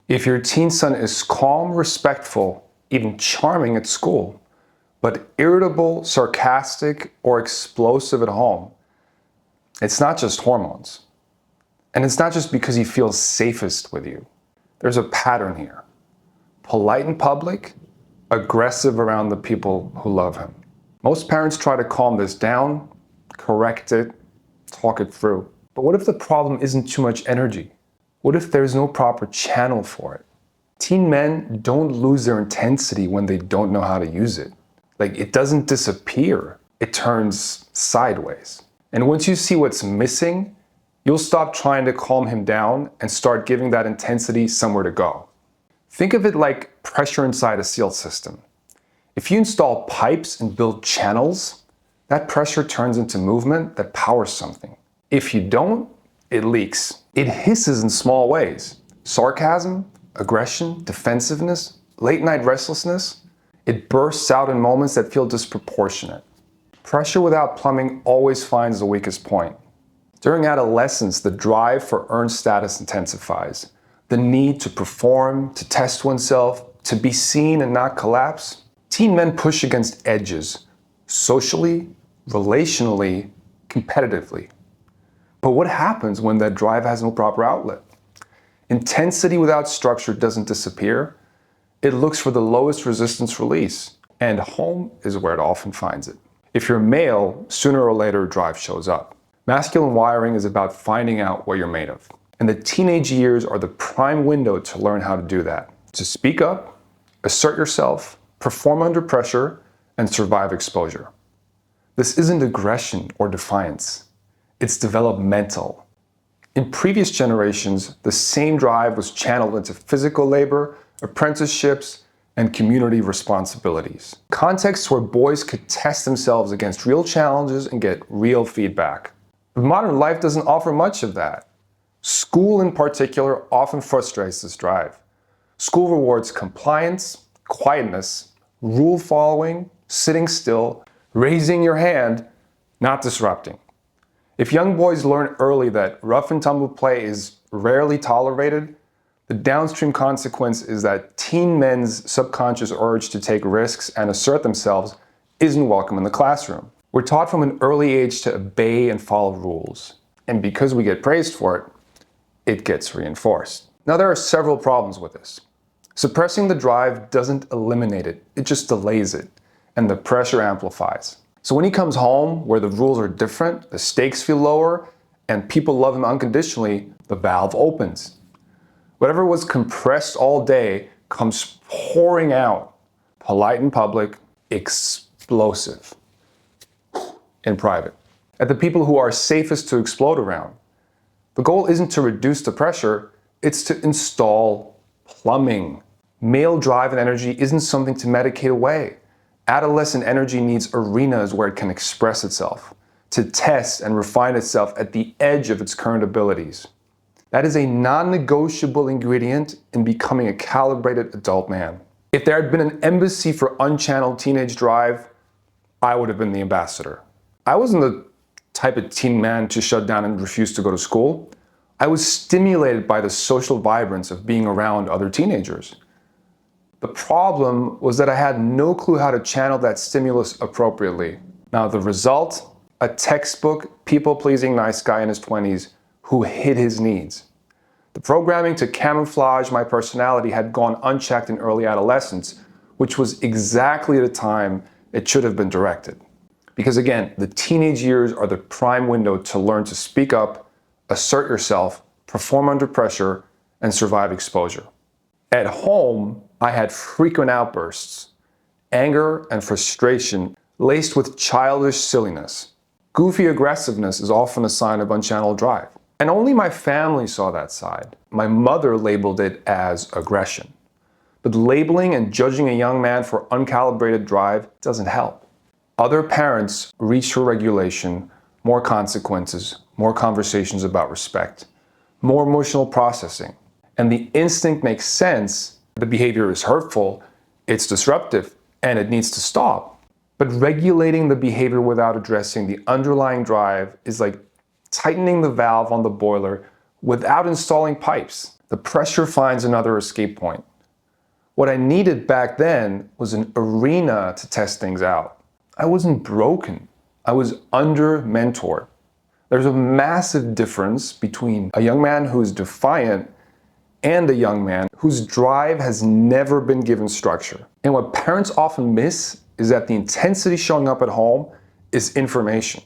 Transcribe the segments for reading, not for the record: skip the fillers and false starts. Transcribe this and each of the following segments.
If your teen son is calm, respectful, even charming at school, but irritable, sarcastic, or explosive at home, it's not just hormones. And it's not just because he feels safest with you. There's a pattern here. Polite in public, aggressive around the people who love him. Most parents try to calm this down, correct it, talk it through. But what if the problem isn't too much energy? What if there's no proper channel for it? Teen men don't lose their intensity when they don't know how to use it. Like, it doesn't disappear, it turns sideways. And once you see what's missing, you'll stop trying to calm him down and start giving that intensity somewhere to go. Think of it like pressure inside a sealed system. If you install pipes and build channels, that pressure turns into movement that powers something. If you don't, it leaks. It hisses in small ways. Sarcasm, aggression, defensiveness, late-night restlessness. It bursts out in moments that feel disproportionate. Pressure without plumbing always finds the weakest point. During adolescence, the drive for earned status intensifies. The need to perform, to test oneself, to be seen and not collapse. Teen men push against edges, socially, relationally, competitively. But what happens when that drive has no proper outlet? Intensity without structure doesn't disappear. It looks for the lowest resistance release, and home is where it often finds it. If you're male, sooner or later drive shows up. Masculine wiring is about finding out what you're made of. And the teenage years are the prime window to learn how to do that. To speak up, assert yourself, perform under pressure, and survive exposure. This isn't aggression or defiance. It's developmental. In previous generations, the same drive was channeled into physical labor, apprenticeships, and community responsibilities. Contexts where boys could test themselves against real challenges and get real feedback. But modern life doesn't offer much of that. School in particular often frustrates this drive. School rewards compliance, quietness, rule following, sitting still, raising your hand, not disrupting. If young boys learn early that rough and tumble play is rarely tolerated, the downstream consequence is that teen men's subconscious urge to take risks and assert themselves isn't welcome in the classroom. We're taught from an early age to obey and follow rules. And because we get praised for it, it gets reinforced. Now, there are several problems with this. Suppressing the drive doesn't eliminate it, it just delays it, and the pressure amplifies. So when he comes home where the rules are different, the stakes feel lower, and people love him unconditionally, the valve opens. Whatever was compressed all day comes pouring out, polite in public, explosive in private, at the people who are safest to explode around. The goal isn't to reduce the pressure, it's to install plumbing. Male drive and energy isn't something to medicate away. Adolescent energy needs arenas where it can express itself, to test and refine itself at the edge of its current abilities. That is a non-negotiable ingredient in becoming a calibrated adult man. If there had been an embassy for unchanneled teenage drive, I would have been the ambassador. I wasn't the type of teen man to shut down and refuse to go to school. I was stimulated by the social vibrance of being around other teenagers. The problem was that I had no clue how to channel that stimulus appropriately. Now, the result? A textbook, people-pleasing nice guy in his 20s who hid his needs. The programming to camouflage my personality had gone unchecked in early adolescence, which was exactly the time it should have been directed. Because again, the teenage years are the prime window to learn to speak up, assert yourself, perform under pressure, and survive exposure. At home, I had frequent outbursts, anger and frustration laced with childish silliness. Goofy aggressiveness is often a sign of unchanneled drive. And only my family saw that side. My mother labeled it as aggression. But labeling and judging a young man for uncalibrated drive doesn't help. Other parents reach for regulation, more consequences, more conversations about respect, more emotional processing. And the instinct makes sense. The behavior is hurtful, it's disruptive, and it needs to stop. But regulating the behavior without addressing the underlying drive is like tightening the valve on the boiler without installing pipes. The pressure finds another escape point. What I needed back then was an arena to test things out. I wasn't broken. I was under-mentored. There's a massive difference between a young man who is defiant and a young man whose drive has never been given structure. And what parents often miss is that the intensity showing up at home is information.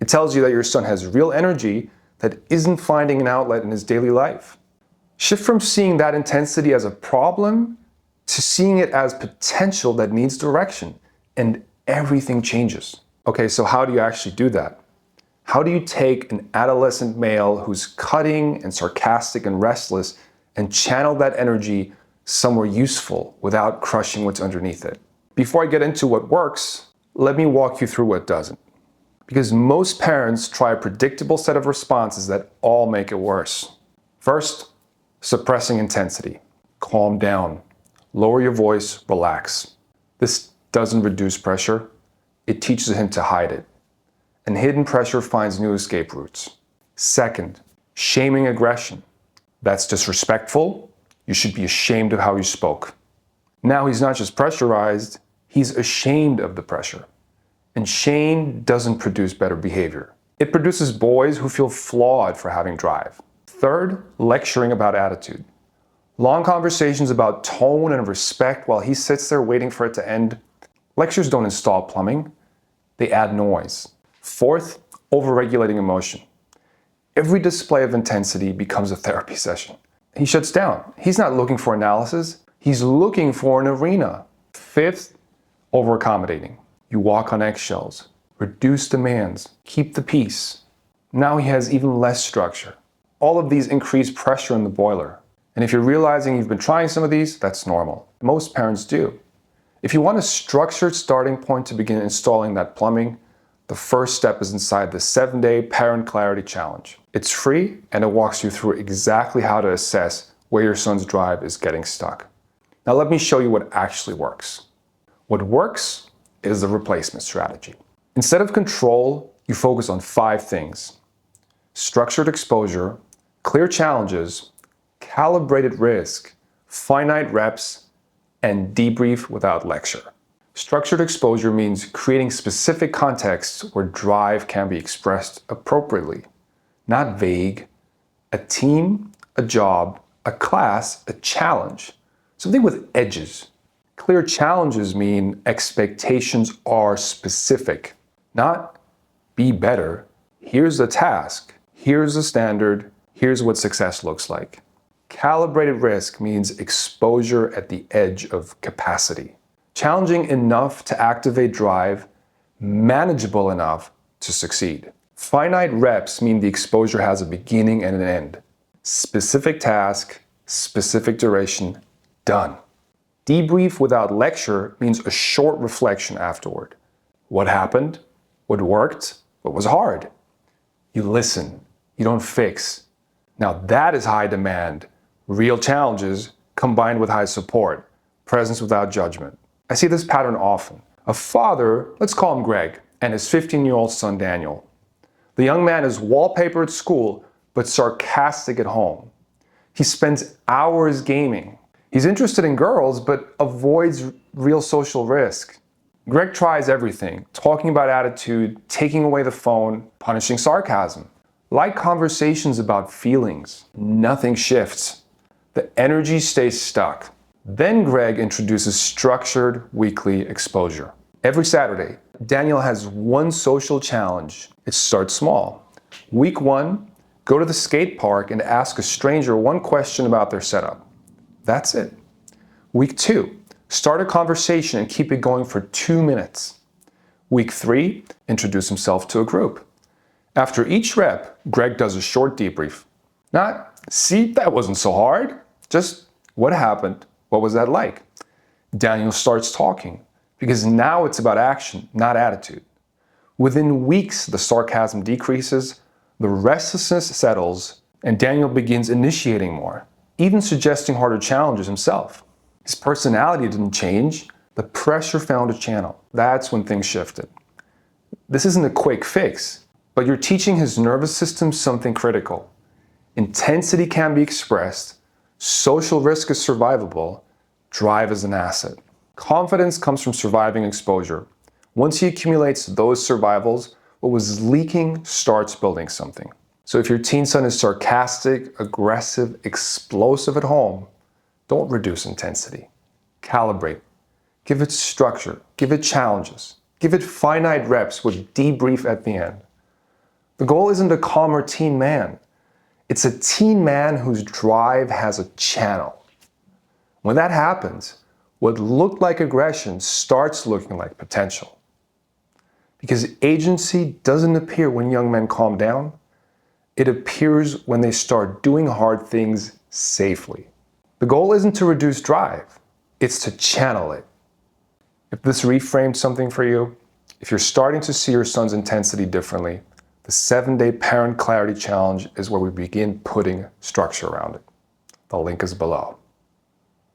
It tells you that your son has real energy that isn't finding an outlet in his daily life. Shift from seeing that intensity as a problem to seeing it as potential that needs direction, and everything changes. Okay, so how do you actually do that? How do you take an adolescent male who's cutting and sarcastic and restless and channel that energy somewhere useful without crushing what's underneath it? Before I get into what works, let me walk you through what doesn't. Because most parents try a predictable set of responses that all make it worse. First, suppressing intensity. Calm down. Lower your voice, relax. This doesn't reduce pressure. It teaches him to hide it. And hidden pressure finds new escape routes. Second, shaming aggression. That's disrespectful. You should be ashamed of how you spoke. Now he's not just pressurized, he's ashamed of the pressure. And shame doesn't produce better behavior. It produces boys who feel flawed for having drive. Third, lecturing about attitude. Long conversations about tone and respect while he sits there waiting for it to end. Lectures don't install plumbing, they add noise. Fourth, overregulating emotion. Every display of intensity becomes a therapy session. He shuts down. He's not looking for analysis, he's looking for an arena. Fifth, over-accommodating. You walk on eggshells, reduce demands, keep the peace. Now he has even less structure. All of these increase pressure in the boiler. And if you're realizing you've been trying some of these, that's normal. Most parents do. If you want a structured starting point to begin installing that plumbing, the first step is inside the 7-day Parent Clarity Challenge. It's free and it walks you through exactly how to assess where your son's drive is getting stuck. Now let me show you what actually works. What works is the replacement strategy. Instead of control, you focus on 5 things: structured exposure, clear challenges, calibrated risk, finite reps, and debrief without lecture. Structured exposure means creating specific contexts where drive can be expressed appropriately, not vague. A team, a job, a class, a challenge, something with edges. Clear challenges mean expectations are specific, not be better. Here's the task, here's the standard, here's what success looks like. Calibrated risk means exposure at the edge of capacity. Challenging enough to activate drive, manageable enough to succeed. Finite reps mean the exposure has a beginning and an end. Specific task, specific duration, done. Debrief without lecture means a short reflection afterward. What happened? What worked? What was hard? You listen. You don't fix. Now that is high demand. Real challenges combined with high support. Presence without judgment. I see this pattern often. A father, let's call him Greg, and his 15-year-old son Daniel. The young man is wallpaper at school, but sarcastic at home. He spends hours gaming. He's interested in girls, but avoids real social risk. Greg tries everything, talking about attitude, taking away the phone, punishing sarcasm. Like conversations about feelings, nothing shifts. The energy stays stuck. Then Greg introduces structured weekly exposure. Every Saturday, Daniel has one social challenge. It starts small. Week 1, go to the skate park and ask a stranger one question about their setup. That's it. Week 2, start a conversation and keep it going for 2 minutes. Week 3, introduce himself to a group. After each rep, Greg does a short debrief. Not, see, that wasn't so hard. Just, what happened? What was that like? Daniel starts talking, because now it's about action, not attitude. Within weeks, the sarcasm decreases, the restlessness settles, and Daniel begins initiating more, even suggesting harder challenges himself. His personality didn't change, the pressure found a channel. That's when things shifted. This isn't a quick fix, but you're teaching his nervous system something critical. Intensity can be expressed, Social risk is survivable. Drive is an asset. Confidence comes from surviving exposure. Once he accumulates those survivals, what was leaking starts building something. So if your teen son is sarcastic, aggressive, explosive at home, don't reduce intensity. Calibrate. Give it structure. Give it challenges. Give it finite reps with debrief at the end. The goal isn't a calmer teen man. It's a teen man whose drive has a channel. When that happens, what looked like aggression starts looking like potential. Because agency doesn't appear when young men calm down. It appears when they start doing hard things safely. The goal isn't to reduce drive. It's to channel it. If this reframed something for you, if you're starting to see your son's intensity differently, the 7-day Parent Clarity Challenge is where we begin putting structure around it. The link is below.